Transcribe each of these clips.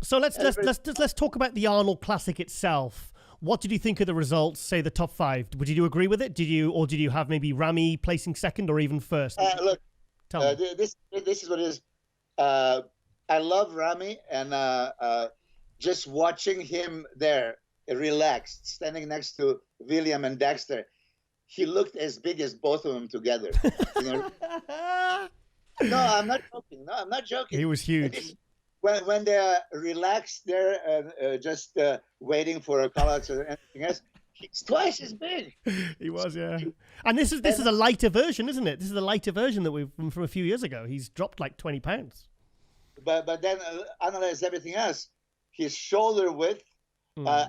So let's talk about the Arnold Classic itself. What did you think of the results? Say the top 5. Did you agree with it? Did you have maybe Ramy placing second or even first? Look, Tell me. this is what it is. I love Ramy, and just watching him there, relaxed, standing next to William and Dexter, he looked as big as both of them together. You know? No, I'm not joking. No, I'm not joking. He was huge. When they're relaxed there and just waiting for a call-out or anything else, he's twice as big. He was, yeah. And this is a lighter version, isn't it? This is a lighter version that we've from a few years ago. He's dropped like 20 pounds. But then analyze everything else. His shoulder width,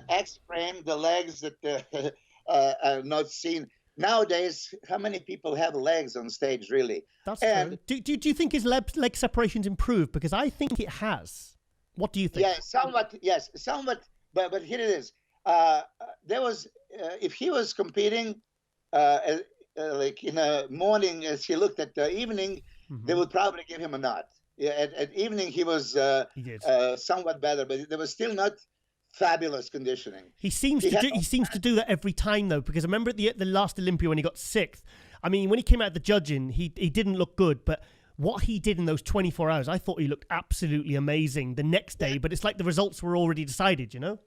X-frame, the legs that are not seen. Nowadays, how many people have legs on stage, really? That's true. Do you think his leg separation's improved? Because I think it has. What do you think? Yeah, somewhat, yes. Somewhat, but here it is. There was, if he was competing like in the morning as he looked at the evening, they would probably give him a nod. Yeah, at evening he was somewhat better, but there was still not fabulous conditioning. He seems to do that every time though, because I remember at the last Olympia when he got 6th. I mean, when he came out the judging, he didn't look good, but what he did in those 24 hours, I thought he looked absolutely amazing the next day. But it's like the results were already decided, you know.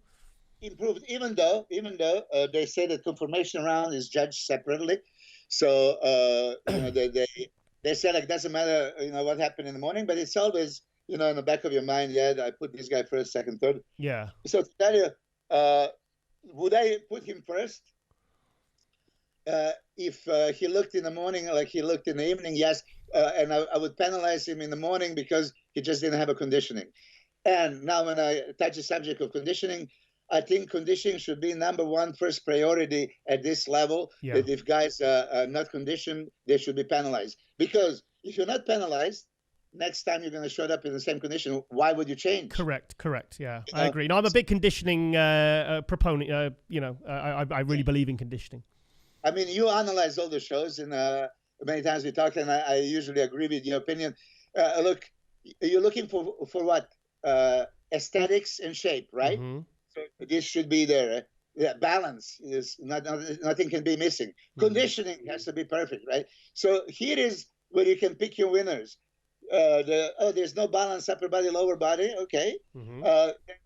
Improved, even though they say that conformation round is judged separately, so you know they say like doesn't matter what happened in the morning, but it's always in the back of your mind. Yeah, I put this guy first, second, third. Yeah. So to tell you, would I put him first? If he looked in the morning like he looked in the evening, yes, and I would penalize him in the morning because he just didn't have a conditioning. And now when I touch the subject of conditioning, I think conditioning should be number one, first priority at this level. Yeah. That if guys are not conditioned, they should be penalized. Because if you're not penalized, next time you're going to show up in the same condition, why would you change? Correct. Yeah, I agree. No, I'm a big conditioning proponent. I really believe in conditioning. I mean, you analyze all the shows, and many times we talk, and I usually agree with your opinion. Look, you're looking for what? Aesthetics and shape, right? Mm-hmm. So this should be there. Yeah, balance is nothing can be missing. Conditioning has to be perfect, right? So here is where you can pick your winners. There's no balance, upper body, lower body. Okay. Mm-hmm.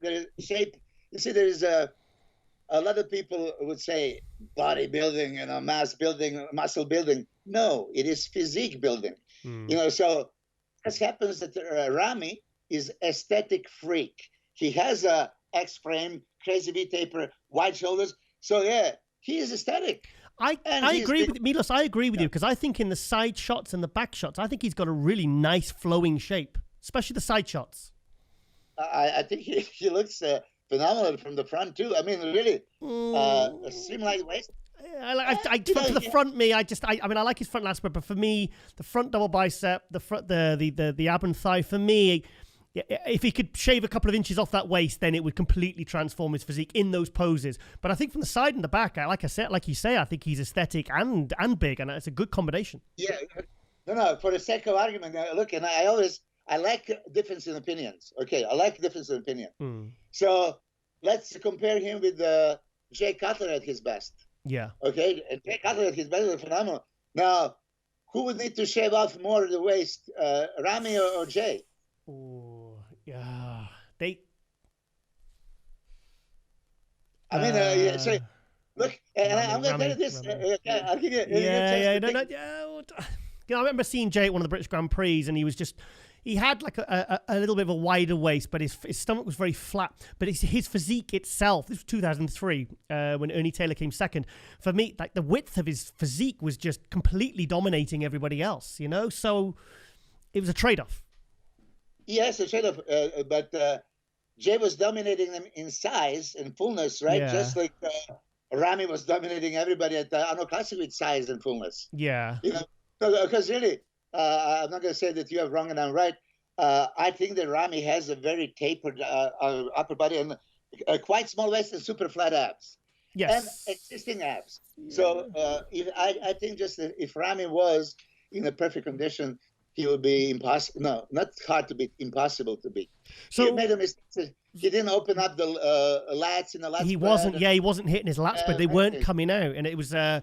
The shape. You see, there is a lot of people would say bodybuilding, mass building, muscle building. No, it is physique building. So this happens that Ramy is aesthetic freak. He has a X-frame, crazy V taper, wide shoulders. So yeah, he is aesthetic. I agree with Milos. I agree with you because I think in the side shots and the back shots, I think he's got a really nice flowing shape, especially the side shots. I think he looks phenomenal from the front too. I mean, really, a streamlined waist. For the front, I like his front last, but for me, the front double bicep, the ab and thigh, for me. If he could shave a couple of inches off that waist, then it would completely transform his physique in those poses. But I think from the side and the back, like you say, I think he's aesthetic and big, and it's a good combination. Yeah, no. For the sake of argument, look, and I like difference in opinions. Okay, I like difference in opinion. So let's compare him with Jay Cutler at his best. Yeah. Okay, and Jay Cutler at his best is phenomenal. Now, who would need to shave off more of the waist, Ramy or Jay? Oh, yeah. So look, and I'm going to tell you this. I'll give you. I remember seeing Jay at one of the British Grand Prix, and he had like a little bit of a wider waist, but his stomach was very flat. But his physique itself, this was 2003, when Ernie Taylor came second. For me, like the width of his physique was just completely dominating everybody else, So it was a trade-off. Yes, a trade-off, but Jay was dominating them in size and fullness, right? Yeah. Just like Ramy was dominating everybody at the Arnold Classic with size and fullness. Yeah. Because really, I'm not going to say that you are wrong and I'm right. I think that Ramy has a very tapered upper body and quite small waist and super flat abs. Yes. And existing abs. Yeah. So I think just if Ramy was in a perfect condition, he would be impossible. No, not hard to beat, impossible to beat. So he made a mistake. He didn't open up the lats in the lats. He wasn't. Yeah, he wasn't hitting his lats, but they weren't coming out, and it was. I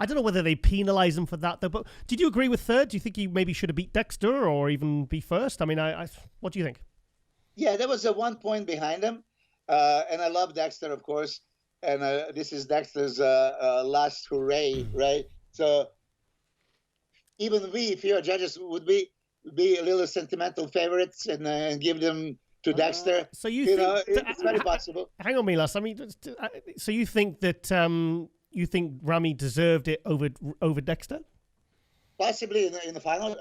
don't know whether they penalised him for that though. But did you agree with third? Do you think he maybe should have beat Dexter or even be first? I mean, what do you think? Yeah, there was a 1 point behind him, and I love Dexter, of course. And this is Dexter's last hooray, right? So even we, if you're judges, would be a little sentimental favorites and give them to Dexter. So you think it's very possible. Hang on, Milos. I mean, so you think that you think Ramy deserved it over Dexter? Possibly in the final.